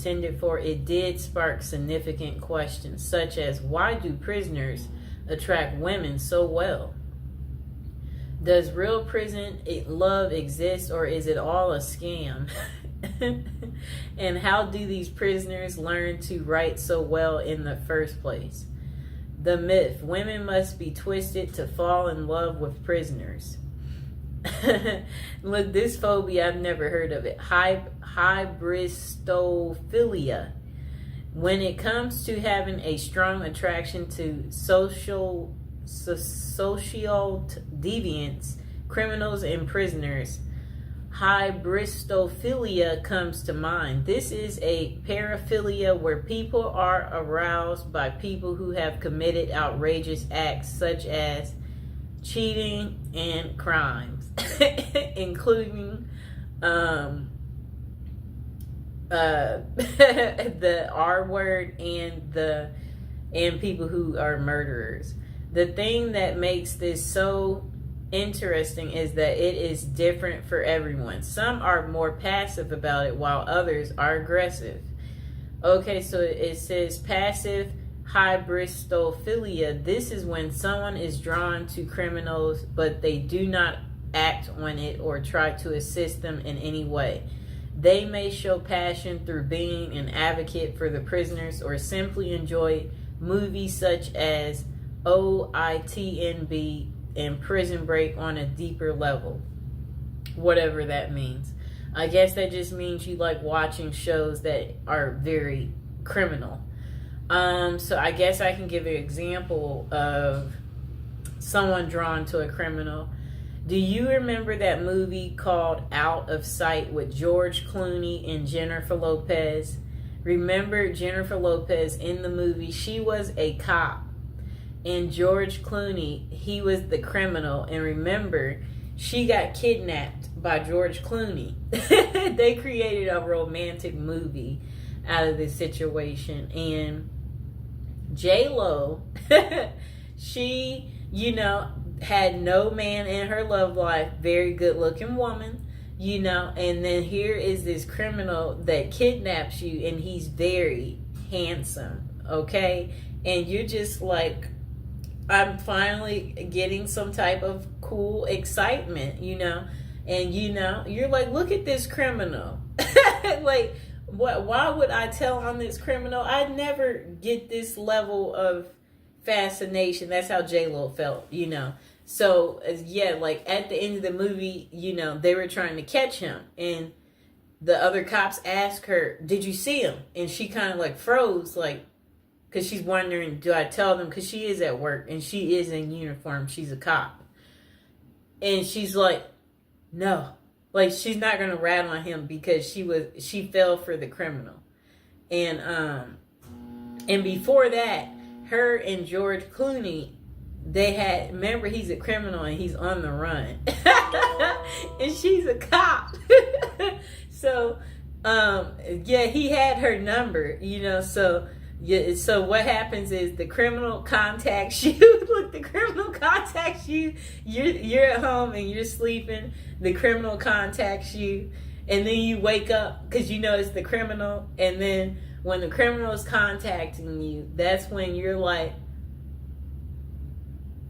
intended for, it did spark significant questions, such as why do prisoners attract women so well? Does real prison love exist, or is it all a scam? And how do these prisoners learn to write so well in the first place? The myth: women must be twisted to fall in love with prisoners. Look, this phobia, I've never heard of it. Hybristophilia. When it comes to having a strong attraction to social deviants, criminals, and prisoners, hybristophilia comes to mind. This is a paraphilia where people are aroused by people who have committed outrageous acts such as cheating and crimes, including the R word and people who are murderers. The thing that makes this so interesting is that it is different for everyone. Some are more passive about it while others are aggressive. Okay, so it says passive hybristophilia. This is when someone is drawn to criminals, but they do not act on it or try to assist them in any way. They may show passion through being an advocate for the prisoners, or simply enjoy movies such as OITNB and Prison Break on a deeper level. Whatever that means. I guess that just means you like watching shows that are very criminal. So I guess I can give an example of someone drawn to a criminal. Do you remember that movie called Out of Sight with George Clooney and Jennifer Lopez? Remember Jennifer Lopez in the movie? She was a cop. And George Clooney, he was the criminal. And remember, she got kidnapped by George Clooney. They created a romantic movie out of this situation. And J-Lo, she, had no man in her love life. Very good looking woman, and then here is this criminal that kidnaps you, and he's very handsome, okay? And you're just like, I'm finally getting some type of cool excitement, and you're like, look at this criminal. Like, why would I tell on this criminal? I never get this level of fascination. That's how J-Lo felt, So, yeah, like at the end of the movie, they were trying to catch him, and the other cops asked her, did you see him? And she kind of like froze, like, because she's wondering, do I tell them? Because she is at work and she is in uniform. She's a cop. And she's like, no. Like, she's not going to rat on him because she fell for the criminal. And before that, her and George Clooney, remember, he's a criminal and he's on the run. And she's a cop. So, he had her number, so... Yeah, so what happens is the criminal contacts you. Look, the criminal contacts you. You're at home and you're sleeping. The criminal contacts you, and then you wake up because it's the criminal. And then when the criminal is contacting you, that's when you're like,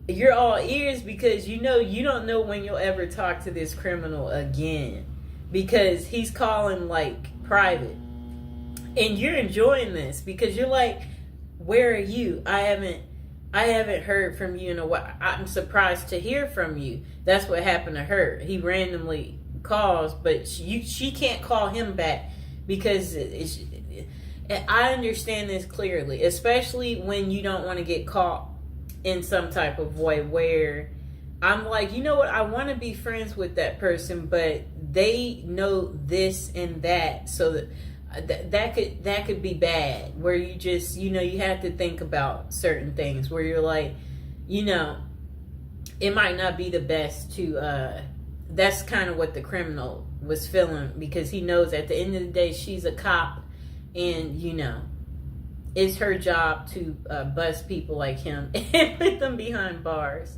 you're all ears because you don't know when you'll ever talk to this criminal again because he's calling like private. And you're enjoying this because you're like, where are you? I haven't heard from you in a while. I'm surprised to hear from you. That's what happened to her. He randomly calls, but she can't call him back because I understand this clearly, especially when you don't want to get caught in some type of way where I'm like, you know what? I want to be friends with that person, but they know this and that, so that could be bad, where you just you have to think about certain things where you're like, it might not be the best to that's kind of what the criminal was feeling because he knows at the end of the day she's a cop and it's her job to bust people like him and put them behind bars.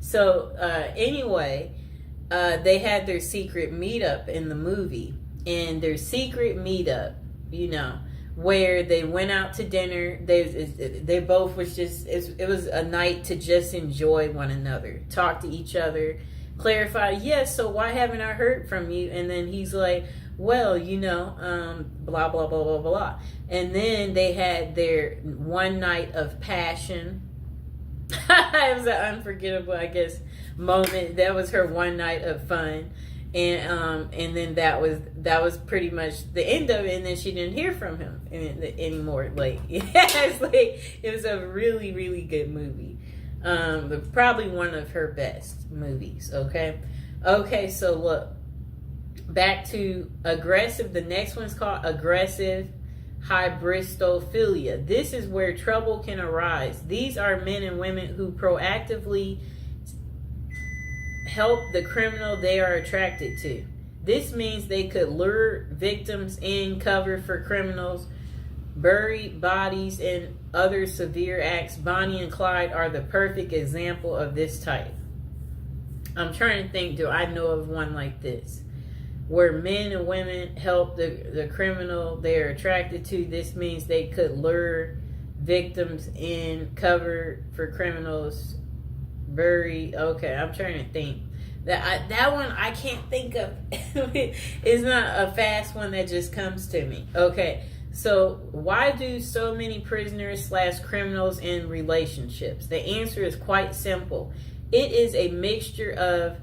So anyway, they had their secret meetup in the movie. And their secret meetup, where they went out to dinner. They both was just, it was a night to just enjoy one another, talk to each other, clarify, yes, so why haven't I heard from you? And then he's like, well, blah, blah, blah, blah, blah. And then they had their one night of passion. It was an unforgettable, I guess, moment. That was her one night of fun. And then that was pretty much the end of it. And then she didn't hear from him anymore. Like, yes, like, it was a really, really good movie. Probably one of her best movies. Okay, so look, back to aggressive. The next one's called aggressive hybristophilia. This is where trouble can arise. These are men and women who proactively help the criminal they are attracted to. This means they could lure victims in, cover for criminals, bury bodies, and other severe acts. Bonnie and Clyde are the perfect example of this type. I'm trying to think, do I know of one like this? Where men and women help the criminal they're attracted to. This means they could lure victims in, cover for criminals, bury. Okay, I'm trying to think. That one I can't think of. It's not a fast one that just comes to me. Okay, so why do so many prisoners / criminals in relationships? The answer is quite simple. It is a mixture of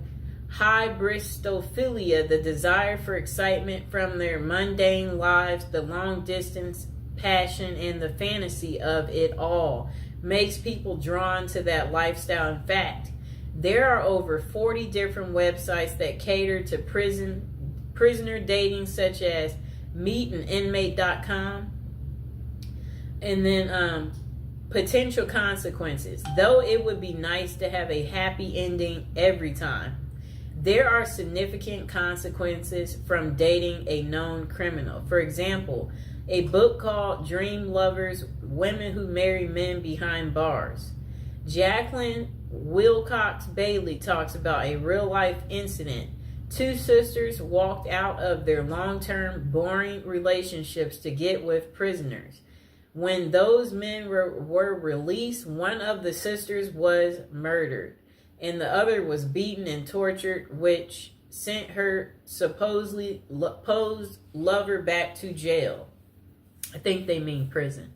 hybristophilia, the desire for excitement from their mundane lives, the long distance passion, and the fantasy of it all makes people drawn to that lifestyle. In fact, there are over 40 different websites that cater to prisoner dating, such as meetaninmate.com. And then potential consequences. Though it would be nice to have a happy ending every time, there are significant consequences from dating a known criminal. For example, a book called Dream Lovers: Women Who Marry Men Behind Bars. Jacqueline Wilcox Bailey talks about a real-life incident. Two sisters walked out of their long-term, boring relationships to get with prisoners. When those men were released, one of the sisters was murdered, and the other was beaten and tortured, which sent her supposedly posed lover back to jail. I think they mean prison.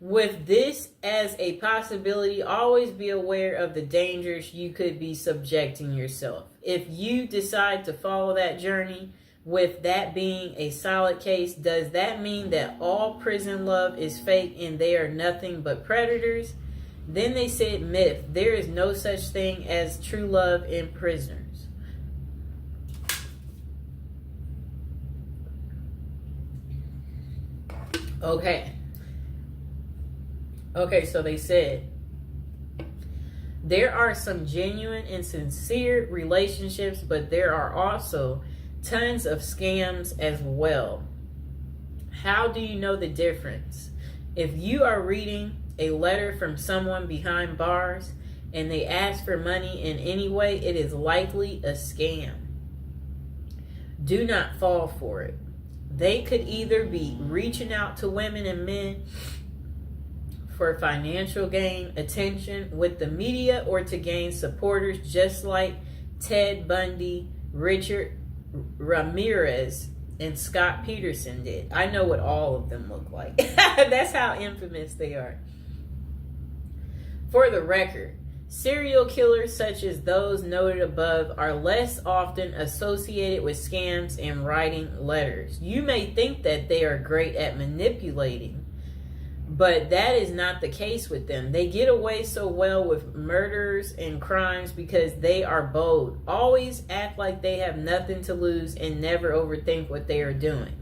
With this as a possibility, always be aware of the dangers you could be subjecting yourself. If you decide to follow that journey, with that being a solid case, does that mean that all prison love is fake and they are nothing but predators? Then they said myth. There is no such thing as true love in prisoners. Okay, so they said there are some genuine and sincere relationships, but there are also tons of scams as well. How do you know the difference? If you are reading a letter from someone behind bars and they ask for money in any way, it is likely a scam. Do not fall for it. They could either be reaching out to women and men for financial gain, attention with the media, or to gain supporters, just like Ted Bundy, Richard Ramirez, and Scott Peterson did. I know what all of them look like. That's how infamous they are. For the record, serial killers such as those noted above are less often associated with scams and writing letters. You may think that they are great at manipulating, but that is not the case with them. They get away so well with murders and crimes because they are bold, always act like they have nothing to lose, and never overthink what they are doing.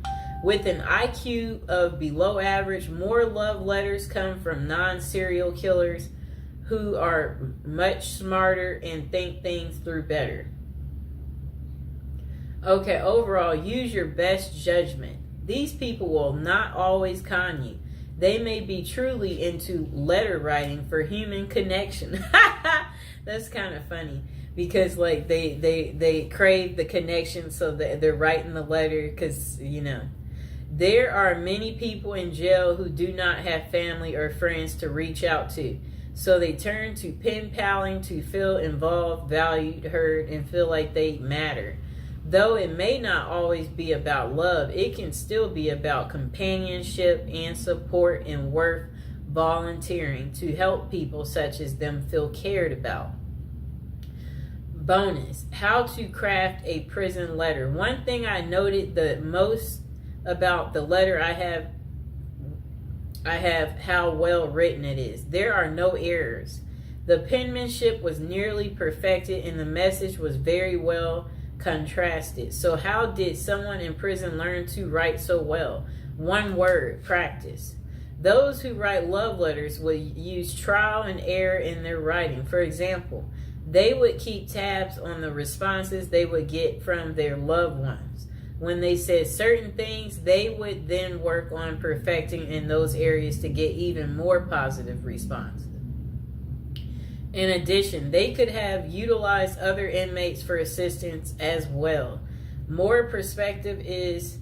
With an IQ of below average, more love letters come from non-serial killers who are much smarter and think things through better. Okay, overall, use your best judgment. These people will not always con you. They may be truly into letter writing for human connection. That's kind of funny because like they crave the connection, so that they're writing the letter because, you know, There are many people in jail who do not have family or friends to reach out to. So they turn to pen paling to feel involved, valued, heard, and feel like they matter. Though it may not always be about love, it can still be about companionship and support and worth volunteering to help people such as them feel cared about. Bonus, how to craft a prison letter. One thing I noted the most about the letter I have how well written it is. There are no errors. The penmanship was nearly perfected and the message was very well contrasted. So how did someone in prison learn to write so well? One word: practice. Those who write love letters would use trial and error in their writing. For example, they would keep tabs on the responses they would get from their loved ones. When they said certain things, they would then work on perfecting in those areas to get even more positive responses. In addition, they could have utilized other inmates for assistance as well. More perspective is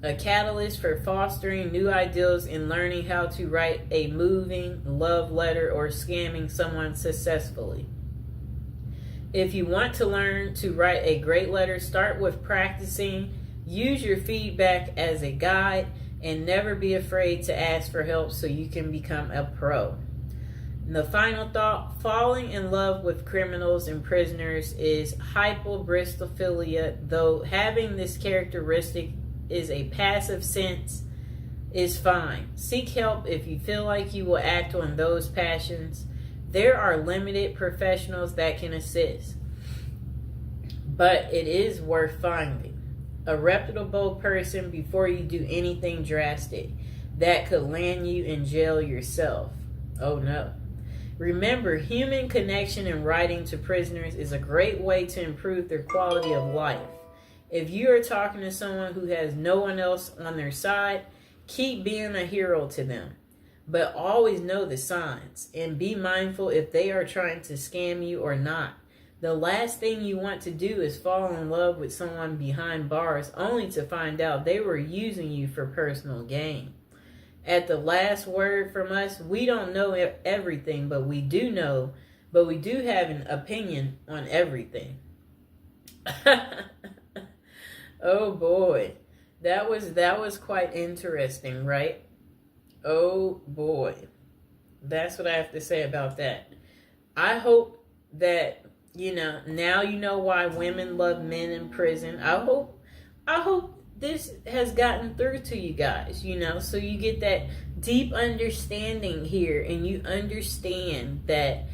a catalyst for fostering new ideals in learning how to write a moving love letter or scamming someone successfully. If you want to learn to write a great letter, start with practicing. Use your feedback as a guide and never be afraid to ask for help so you can become a pro. And the final thought, falling in love with criminals and prisoners is hypobristophilia. Though having this characteristic is a passive sense, is fine. Seek help if you feel like you will act on those passions. There are limited professionals that can assist, but it is worth finding a reputable person before you do anything drastic that could land you in jail yourself. Oh no. Remember, human connection and writing to prisoners is a great way to improve their quality of life. If you are talking to someone who has no one else on their side, keep being a hero to them. But always know the signs and be mindful if they are trying to scam you or not. The last thing you want to do is fall in love with someone behind bars only to find out they were using you for personal gain. At the last word from us, we don't know everything, but we do have an opinion on everything. Oh boy. That was quite interesting, right? Oh boy. That's what I have to say about that. I hope that, now you know why women love men in prison. I hope this has gotten through to you guys, so you get that deep understanding here and you understand that,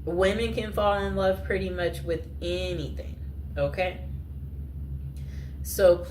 women can fall in love pretty much with anything, okay? So